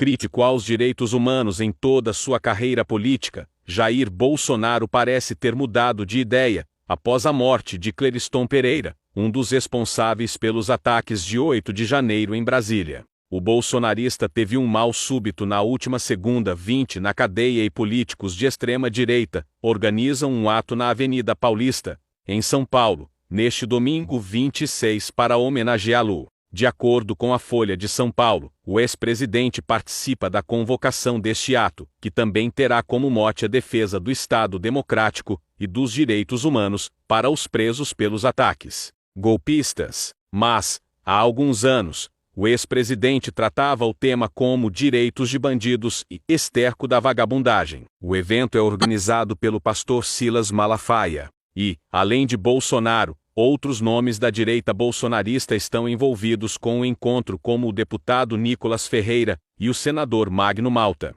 Crítico aos direitos humanos em toda sua carreira política, Jair Bolsonaro parece ter mudado de ideia após a morte de Cleriston Pereira, um dos responsáveis pelos ataques de 8 de janeiro em Brasília. O bolsonarista teve um mal súbito na última segunda-20 na cadeia e políticos de extrema-direita organizam um ato na Avenida Paulista, em São Paulo, neste domingo 26 para homenageá-lo. De acordo com a Folha de São Paulo, o ex-presidente participa da convocação deste ato, que também terá como mote a defesa do Estado democrático e dos direitos humanos para os presos pelos ataques golpistas. Mas, há alguns anos, o ex-presidente tratava o tema como direitos de bandidos e esterco da vagabundagem. O evento é organizado pelo pastor Silas Malafaia. E, além de Bolsonaro, outros nomes da direita bolsonarista estão envolvidos com o encontro, como o deputado Nicolas Ferreira e o senador Magno Malta.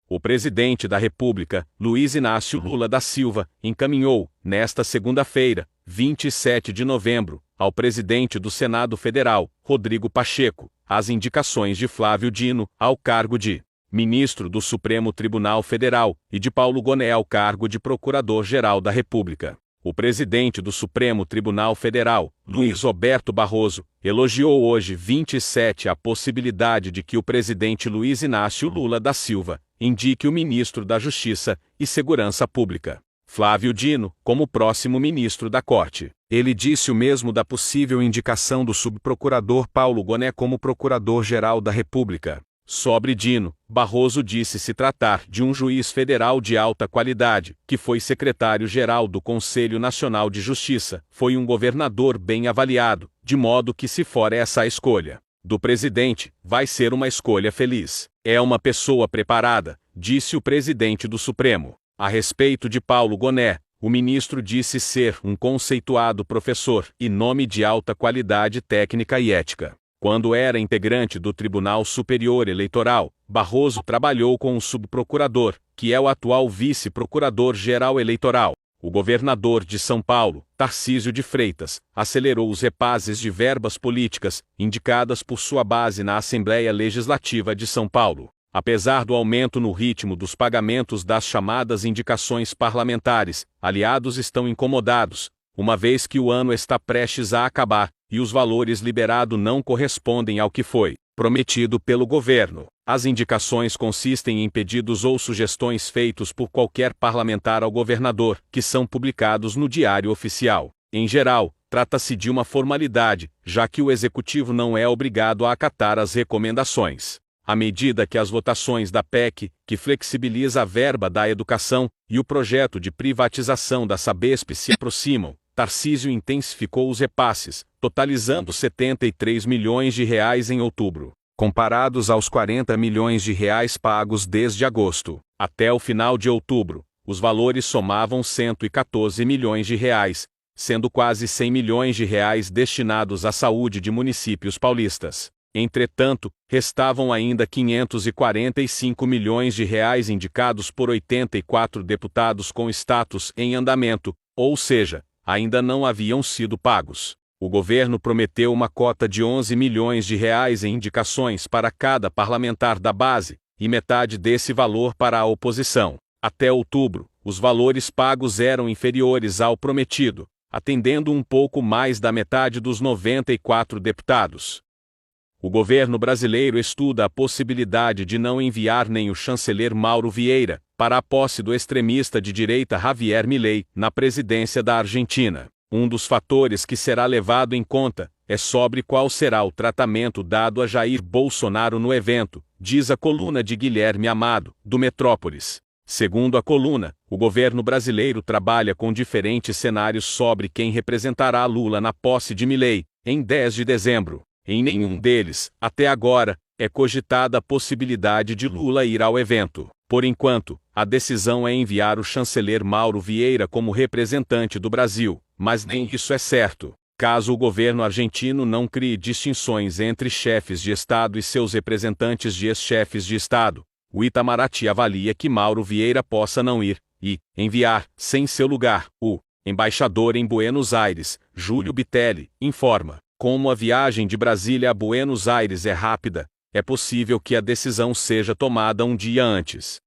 O presidente da República, Luiz Inácio Lula da Silva, encaminhou, nesta segunda-feira, 27 de novembro, ao presidente do Senado Federal, Rodrigo Pacheco, as indicações de Flávio Dino ao cargo de ministro do Supremo Tribunal Federal e de Paulo Gonet ao cargo de Procurador-Geral da República. O presidente do Supremo Tribunal Federal, Luiz Roberto Barroso, elogiou hoje 27 a possibilidade de que o presidente Luiz Inácio Lula da Silva indique o ministro da Justiça e Segurança Pública, Flávio Dino, como próximo ministro da Corte. Ele disse o mesmo da possível indicação do subprocurador Paulo Gonet como Procurador-Geral da República. Sobre Dino, Barroso disse se tratar de um juiz federal de alta qualidade, que foi secretário-geral do Conselho Nacional de Justiça, foi um governador bem avaliado, de modo que se for essa a escolha do presidente, vai ser uma escolha feliz. É uma pessoa preparada, disse o presidente do Supremo. A respeito de Paulo Gonet, o ministro disse ser um conceituado professor e nome de alta qualidade técnica e ética. Quando era integrante do Tribunal Superior Eleitoral, Barroso trabalhou com o subprocurador, que é o atual vice-procurador-geral eleitoral. O governador de São Paulo, Tarcísio de Freitas, acelerou os repasses de verbas políticas, indicadas por sua base na Assembleia Legislativa de São Paulo. Apesar do aumento no ritmo dos pagamentos das chamadas indicações parlamentares, aliados estão incomodados, uma vez que o ano está prestes a acabar, e os valores liberados não correspondem ao que foi prometido pelo governo. As indicações consistem em pedidos ou sugestões feitos por qualquer parlamentar ao governador, que são publicados no Diário Oficial. Em geral, trata-se de uma formalidade, já que o executivo não é obrigado a acatar as recomendações. À medida que as votações da PEC, que flexibiliza a verba da educação, e o projeto de privatização da Sabesp se aproximam, Tarcísio intensificou os repasses, totalizando 73 milhões de reais em outubro, comparados aos 40 milhões de reais pagos desde agosto. Até o final de outubro, os valores somavam 114 milhões de reais, sendo quase 100 milhões de reais destinados à saúde de municípios paulistas. Entretanto, restavam ainda 545 milhões de reais indicados por 84 deputados com status em andamento, ou seja, ainda não haviam sido pagos. O governo prometeu uma cota de 11 milhões de reais em indicações para cada parlamentar da base, e metade desse valor para a oposição. Até outubro, os valores pagos eram inferiores ao prometido, atendendo um pouco mais da metade dos 94 deputados. O governo brasileiro estuda a possibilidade de não enviar nem o chanceler Mauro Vieira para a posse do extremista de direita Javier Milei na presidência da Argentina. Um dos fatores que será levado em conta é sobre qual será o tratamento dado a Jair Bolsonaro no evento, diz a coluna de Guilherme Amado, do Metrópolis. Segundo a coluna, o governo brasileiro trabalha com diferentes cenários sobre quem representará Lula na posse de Milei, em 10 de dezembro. Em nenhum deles, até agora, é cogitada a possibilidade de Lula ir ao evento. Por enquanto, a decisão é enviar o chanceler Mauro Vieira como representante do Brasil, mas nem isso é certo. Caso o governo argentino não crie distinções entre chefes de Estado e seus representantes de ex-chefes de Estado, o Itamaraty avalia que Mauro Vieira possa não ir, e enviar, sem seu lugar, o embaixador em Buenos Aires, Júlio Bitelli, informa. Como a viagem de Brasília a Buenos Aires é rápida, é possível que a decisão seja tomada um dia antes.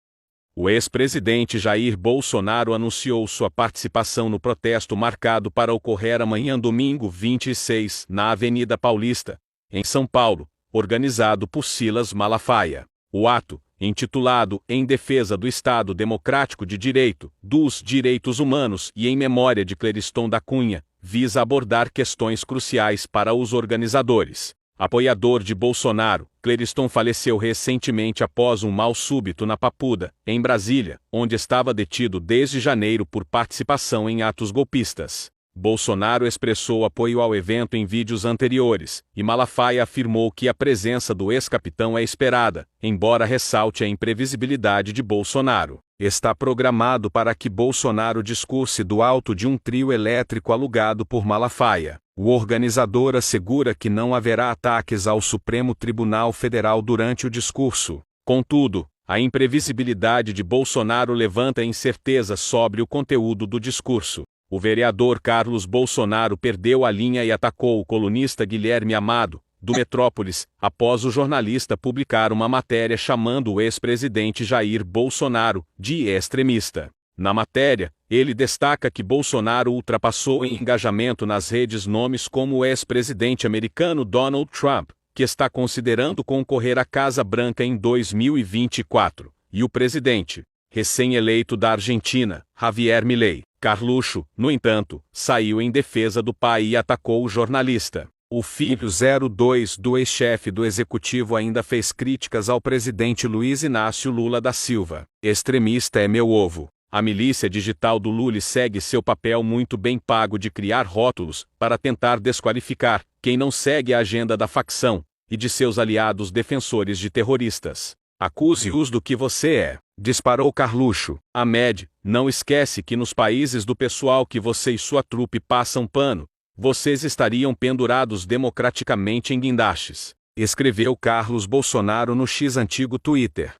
O ex-presidente Jair Bolsonaro anunciou sua participação no protesto marcado para ocorrer amanhã domingo 26, na Avenida Paulista, em São Paulo, organizado por Silas Malafaia. O ato, intitulado Em Defesa do Estado Democrático de Direito, dos Direitos Humanos e em memória de Cleriston da Cunha, visa abordar questões cruciais para os organizadores. Apoiador de Bolsonaro, Cleriston faleceu recentemente após um mal súbito na Papuda, em Brasília, onde estava detido desde janeiro por participação em atos golpistas. Bolsonaro expressou apoio ao evento em vídeos anteriores, e Malafaia afirmou que a presença do ex-capitão é esperada, embora ressalte a imprevisibilidade de Bolsonaro. Está programado para que Bolsonaro discurse do alto de um trio elétrico alugado por Malafaia. O organizador assegura que não haverá ataques ao Supremo Tribunal Federal durante o discurso. Contudo, a imprevisibilidade de Bolsonaro levanta incerteza sobre o conteúdo do discurso. O vereador Carlos Bolsonaro perdeu a linha e atacou o colunista Guilherme Amado, do Metrópolis, após o jornalista publicar uma matéria chamando o ex-presidente Jair Bolsonaro de extremista. Na matéria, ele destaca que Bolsonaro ultrapassou em engajamento nas redes nomes como o ex-presidente americano Donald Trump, que está considerando concorrer à Casa Branca em 2024, e o presidente, recém-eleito da Argentina, Javier Milei. Carluxo, no entanto, saiu em defesa do pai e atacou o jornalista. O filho 02 do ex-chefe do executivo ainda fez críticas ao presidente Luiz Inácio Lula da Silva. Extremista é meu ovo. A milícia digital do Lula segue seu papel muito bem pago de criar rótulos para tentar desqualificar quem não segue a agenda da facção e de seus aliados defensores de terroristas. Acuse-os do que você é, disparou Carluxo. Ahmed, não esquece que nos países do pessoal que você e sua trupe passam pano, vocês estariam pendurados democraticamente em guindastes, escreveu Carlos Bolsonaro no X antigo Twitter.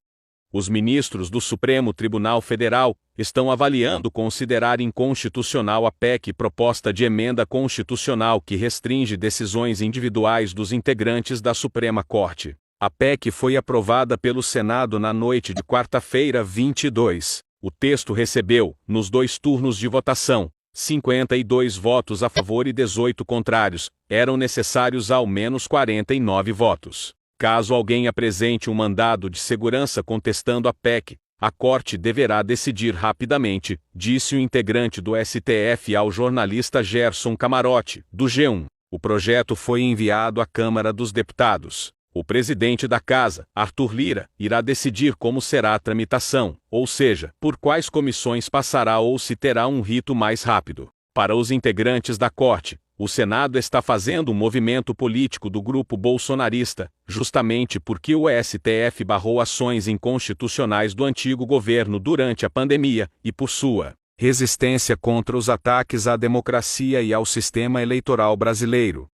Os ministros do Supremo Tribunal Federal estão avaliando considerar inconstitucional a PEC proposta de emenda constitucional que restringe decisões individuais dos integrantes da Suprema Corte. A PEC foi aprovada pelo Senado na noite de quarta-feira 22. O texto recebeu, nos 2 turnos de votação, 52 votos a favor e 18 contrários. Eram necessários ao menos 49 votos. Caso alguém apresente um mandado de segurança contestando a PEC, a Corte deverá decidir rapidamente, disse o integrante do STF ao jornalista Gerson Camarote, do G1. O projeto foi enviado à Câmara dos Deputados. O presidente da Casa, Arthur Lira, irá decidir como será a tramitação, ou seja, por quais comissões passará ou se terá um rito mais rápido. Para os integrantes da Corte, o Senado está fazendo um movimento político do grupo bolsonarista, justamente porque o STF barrou ações inconstitucionais do antigo governo durante a pandemia e por sua resistência contra os ataques à democracia e ao sistema eleitoral brasileiro.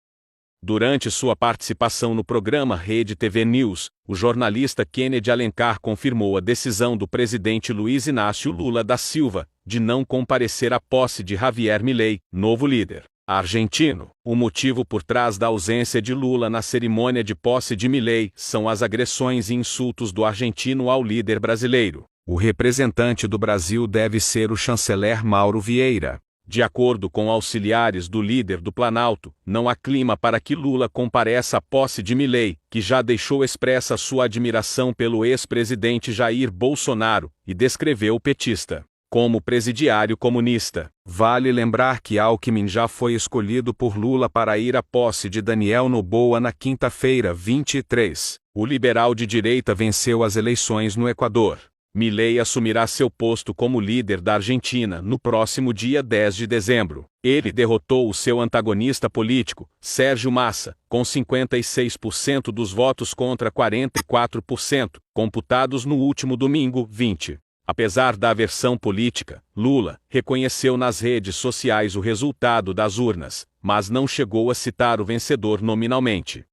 Durante sua participação no programa Rede TV News, o jornalista Kennedy Alencar confirmou a decisão do presidente Luiz Inácio Lula da Silva de não comparecer à posse de Javier Milei, novo líder argentino. O motivo por trás da ausência de Lula na cerimônia de posse de Milei são as agressões e insultos do argentino ao líder brasileiro. O representante do Brasil deve ser o chanceler Mauro Vieira. De acordo com auxiliares do líder do Planalto, não há clima para que Lula compareça à posse de Milei, que já deixou expressa sua admiração pelo ex-presidente Jair Bolsonaro e descreveu o petista como presidiário comunista. Vale lembrar que Alckmin já foi escolhido por Lula para ir à posse de Daniel Noboa na quinta-feira 23. O liberal de direita venceu as eleições no Equador. Milei assumirá seu posto como líder da Argentina no próximo dia 10 de dezembro. Ele derrotou o seu antagonista político, Sérgio Massa, com 56% dos votos contra 44%, computados no último domingo, 20. Apesar da aversão política, Lula reconheceu nas redes sociais o resultado das urnas, mas não chegou a citar o vencedor nominalmente.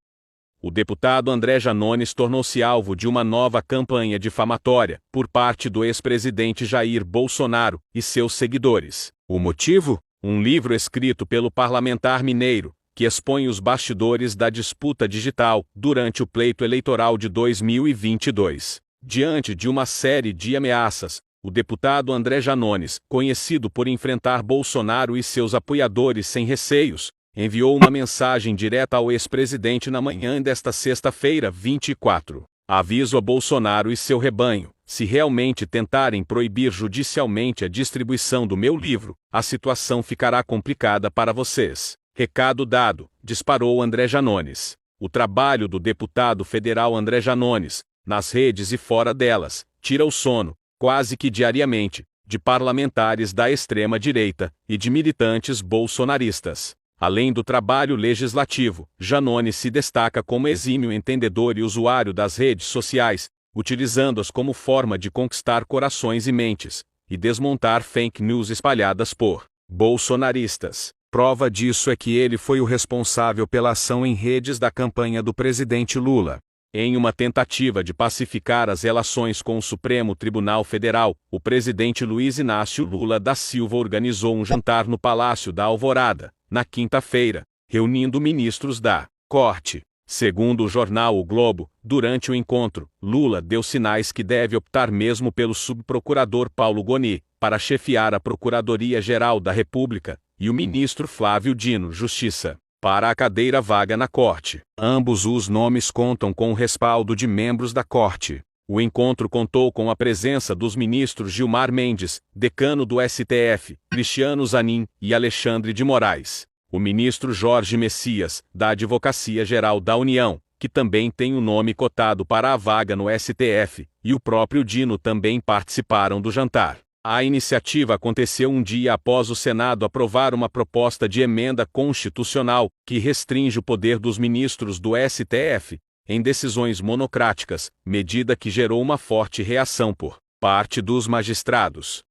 O deputado André Janones tornou-se alvo de uma nova campanha difamatória por parte do ex-presidente Jair Bolsonaro e seus seguidores. O motivo? Um livro escrito pelo parlamentar mineiro, que expõe os bastidores da disputa digital durante o pleito eleitoral de 2022. Diante de uma série de ameaças, o deputado André Janones, conhecido por enfrentar Bolsonaro e seus apoiadores sem receios, enviou uma mensagem direta ao ex-presidente na manhã desta sexta-feira, 24. Aviso a Bolsonaro e seu rebanho: se realmente tentarem proibir judicialmente a distribuição do meu livro, a situação ficará complicada para vocês. Recado dado, disparou André Janones. O trabalho do deputado federal André Janones, nas redes e fora delas, tira o sono, quase que diariamente, de parlamentares da extrema-direita e de militantes bolsonaristas. Além do trabalho legislativo, Janones se destaca como exímio entendedor e usuário das redes sociais, utilizando-as como forma de conquistar corações e mentes, e desmontar fake news espalhadas por bolsonaristas. Prova disso é que ele foi o responsável pela ação em redes da campanha do presidente Lula. Em uma tentativa de pacificar as relações com o Supremo Tribunal Federal, o presidente Luiz Inácio Lula da Silva organizou um jantar no Palácio da Alvorada, na quinta-feira, reunindo ministros da Corte. Segundo o jornal O Globo, durante o encontro, Lula deu sinais que deve optar mesmo pelo subprocurador Paulo Gonet para chefiar a Procuradoria-Geral da República, e o ministro Flávio Dino, Justiça, para a cadeira vaga na Corte. Ambos os nomes contam com o respaldo de membros da Corte. O encontro contou com a presença dos ministros Gilmar Mendes, decano do STF, Cristiano Zanin e Alexandre de Moraes. O ministro Jorge Messias, da Advocacia Geral da União, que também tem o nome cotado para a vaga no STF, e o próprio Dino também participaram do jantar. A iniciativa aconteceu um dia após o Senado aprovar uma proposta de emenda constitucional que restringe o poder dos ministros do STF em decisões monocráticas, medida que gerou uma forte reação por parte dos magistrados.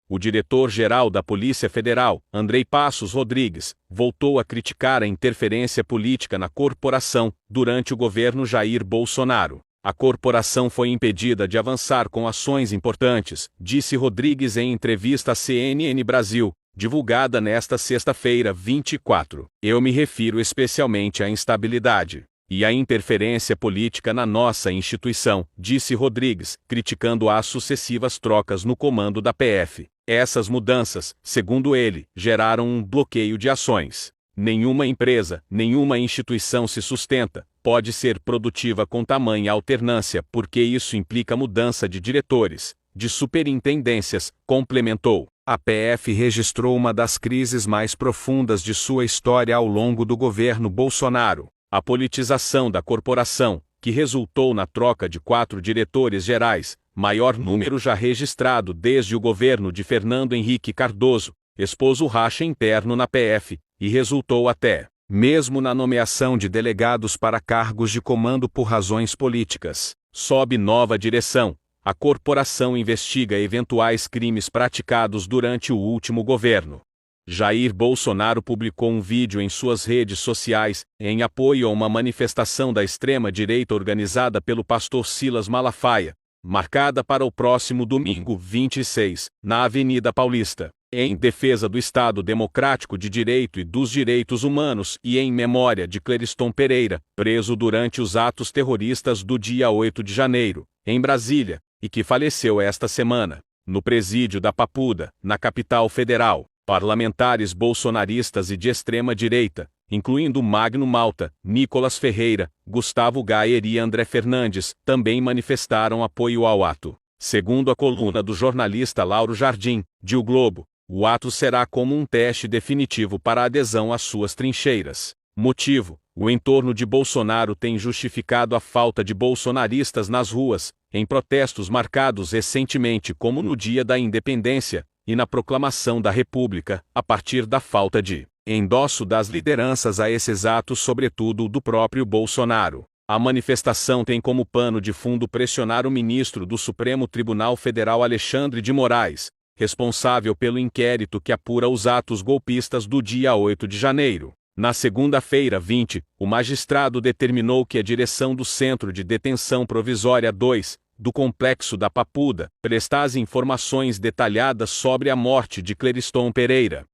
O diretor-geral da Polícia Federal, Andrei Passos Rodrigues, voltou a criticar a interferência política na corporação durante o governo Jair Bolsonaro. A corporação foi impedida de avançar com ações importantes, disse Rodrigues em entrevista à CNN Brasil, divulgada nesta sexta-feira, 24. Eu me refiro especialmente à instabilidade e à interferência política na nossa instituição, disse Rodrigues, criticando as sucessivas trocas no comando da PF. Essas mudanças, segundo ele, geraram um bloqueio de ações. Nenhuma empresa, nenhuma instituição se sustenta, pode ser produtiva com tamanha alternância porque isso implica mudança de diretores, de superintendências, complementou. A PF registrou uma das crises mais profundas de sua história ao longo do governo Bolsonaro. A politização da corporação, que resultou na troca de 4 diretores gerais, maior número já registrado desde o governo de Fernando Henrique Cardoso, expôs o racha interno na PF, e resultou até mesmo na nomeação de delegados para cargos de comando por razões políticas. Sob nova direção, a corporação investiga eventuais crimes praticados durante o último governo. Jair Bolsonaro publicou um vídeo em suas redes sociais, em apoio a uma manifestação da extrema-direita organizada pelo pastor Silas Malafaia, marcada para o próximo domingo 26, na Avenida Paulista, em defesa do Estado Democrático de Direito e dos direitos humanos e em memória de Cleriston Pereira, preso durante os atos terroristas do dia 8 de janeiro, em Brasília, e que faleceu esta semana, no presídio da Papuda, na capital federal. Parlamentares bolsonaristas e de extrema-direita, incluindo Magno Malta, Nicolas Ferreira, Gustavo Gayer e André Fernandes, também manifestaram apoio ao ato. Segundo a coluna do jornalista Lauro Jardim, de O Globo, o ato será como um teste definitivo para a adesão às suas trincheiras. Motivo: o entorno de Bolsonaro tem justificado a falta de bolsonaristas nas ruas, em protestos marcados recentemente como no Dia da Independência, e na proclamação da República, a partir da falta de endosso das lideranças a esses atos, sobretudo do próprio Bolsonaro. A manifestação tem como pano de fundo pressionar o ministro do Supremo Tribunal Federal Alexandre de Moraes, responsável pelo inquérito que apura os atos golpistas do dia 8 de janeiro. Na segunda-feira 20, o magistrado determinou que a direção do Centro de Detenção Provisória 2, do Complexo da Papuda, prestasse informações detalhadas sobre a morte de Cleriston Pereira.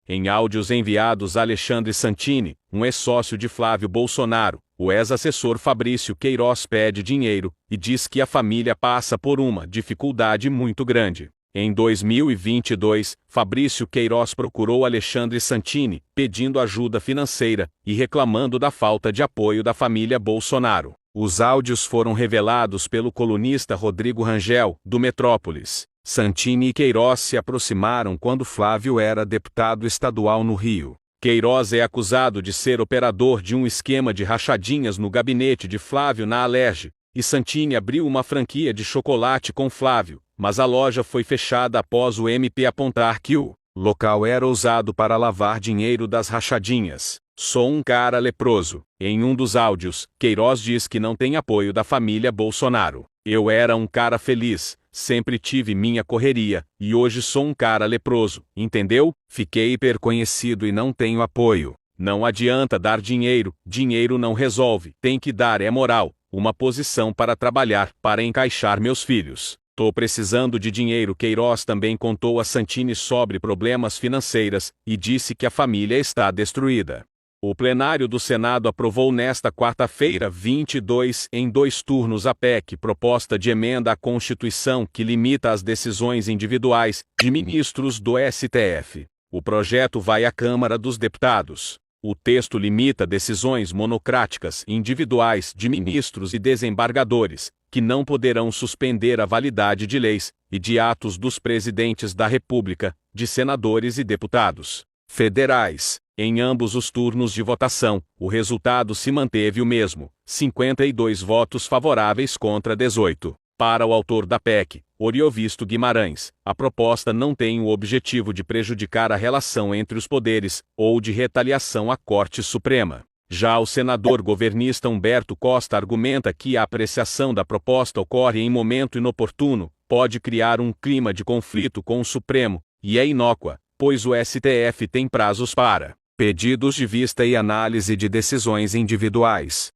Em áudios enviados a Alexandre Santini, um ex-sócio de Flávio Bolsonaro, o ex-assessor Fabrício Queiroz pede dinheiro e diz que a família passa por uma dificuldade muito grande. Em 2022, Fabrício Queiroz procurou Alexandre Santini, pedindo ajuda financeira e reclamando da falta de apoio da família Bolsonaro. Os áudios foram revelados pelo colunista Rodrigo Rangel, do Metrópolis. Santini e Queiroz se aproximaram quando Flávio era deputado estadual no Rio. Queiroz é acusado de ser operador de um esquema de rachadinhas no gabinete de Flávio na Alerj, e Santini abriu uma franquia de chocolate com Flávio, mas a loja foi fechada após o MP apontar que o local era usado para lavar dinheiro das rachadinhas. Sou um cara leproso. Em um dos áudios, Queiroz diz que não tem apoio da família Bolsonaro. Eu era um cara feliz, sempre tive minha correria, e hoje sou um cara leproso, entendeu? Fiquei hiperconhecido e não tenho apoio. Não adianta dar dinheiro, dinheiro não resolve, tem que dar moral, uma posição para trabalhar, para encaixar meus filhos. Tô precisando de dinheiro. Queiroz também contou a Santini sobre problemas financeiros e disse que a família está destruída. O plenário do Senado aprovou nesta quarta-feira, 22, em 2 turnos a PEC, proposta de emenda à Constituição que limita as decisões individuais de ministros do STF. O projeto vai à Câmara dos Deputados. O texto limita decisões monocráticas individuais de ministros e desembargadores, que não poderão suspender a validade de leis e de atos dos presidentes da República, de senadores e deputados federais. Em ambos os turnos de votação, o resultado se manteve o mesmo, 52 votos favoráveis contra 18. Para o autor da PEC, Oriovisto Guimarães, a proposta não tem o objetivo de prejudicar a relação entre os poderes, ou de retaliação à Corte Suprema. Já o senador governista Humberto Costa argumenta que a apreciação da proposta ocorre em momento inoportuno, pode criar um clima de conflito com o Supremo, e é inócua, pois o STF tem prazos para pedidos de vista e análise de decisões individuais.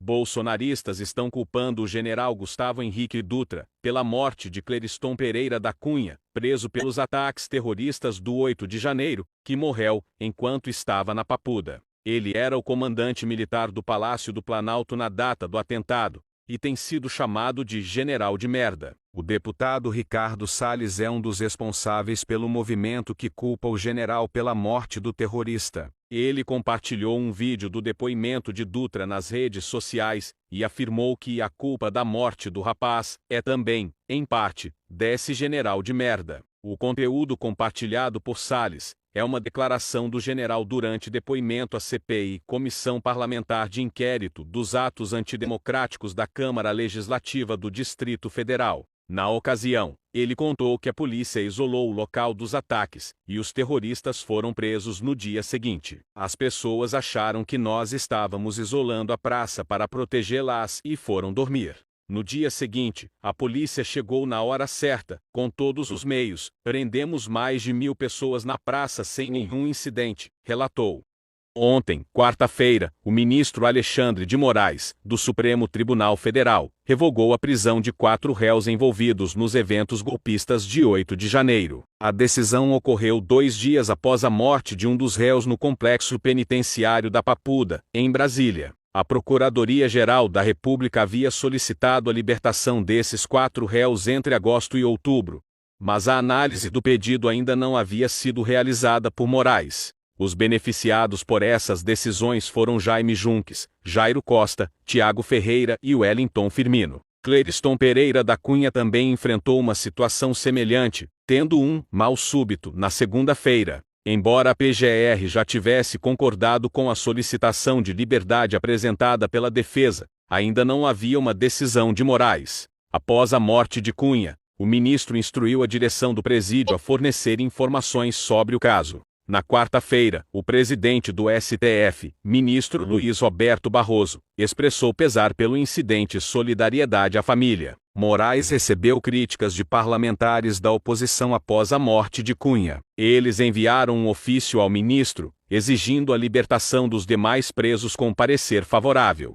Bolsonaristas estão culpando o general Gustavo Henrique Dutra pela morte de Cleriston Pereira da Cunha, preso pelos ataques terroristas do 8 de janeiro, que morreu enquanto estava na Papuda. Ele era o comandante militar do Palácio do Planalto na data do atentado, e tem sido chamado de general de merda. O deputado Ricardo Salles é um dos responsáveis pelo movimento que culpa o general pela morte do terrorista. Ele compartilhou um vídeo do depoimento de Dutra nas redes sociais e afirmou que a culpa da morte do rapaz é também, em parte, desse general de merda. O conteúdo compartilhado por Salles é uma declaração do general durante depoimento à CPI, Comissão Parlamentar de Inquérito dos Atos Antidemocráticos da Câmara Legislativa do Distrito Federal. Na ocasião, ele contou que a polícia isolou o local dos ataques e os terroristas foram presos no dia seguinte. As pessoas acharam que nós estávamos isolando a praça para protegê-las e foram dormir. No dia seguinte, a polícia chegou na hora certa, com todos os meios, prendemos mais de 1.000 pessoas na praça sem nenhum incidente, relatou. Ontem, quarta-feira, o ministro Alexandre de Moraes, do Supremo Tribunal Federal, revogou a prisão de 4 réus envolvidos nos eventos golpistas de 8 de janeiro. A decisão ocorreu 2 dias após a morte de um dos réus no complexo penitenciário da Papuda, em Brasília. A Procuradoria-Geral da República havia solicitado a libertação desses 4 réus entre agosto e outubro, mas a análise do pedido ainda não havia sido realizada por Moraes. Os beneficiados por essas decisões foram Jaime Junques, Jairo Costa, Tiago Ferreira e Wellington Firmino. Cleriston Pereira da Cunha também enfrentou uma situação semelhante, tendo um mal súbito na segunda-feira. Embora a PGR já tivesse concordado com a solicitação de liberdade apresentada pela defesa, ainda não havia uma decisão de Moraes. Após a morte de Cunha, o ministro instruiu a direção do presídio a fornecer informações sobre o caso. Na quarta-feira, o presidente do STF, ministro Luiz Roberto Barroso, expressou pesar pelo incidente e solidariedade à família. Moraes recebeu críticas de parlamentares da oposição após a morte de Cunha. Eles enviaram um ofício ao ministro, exigindo a libertação dos demais presos com parecer favorável.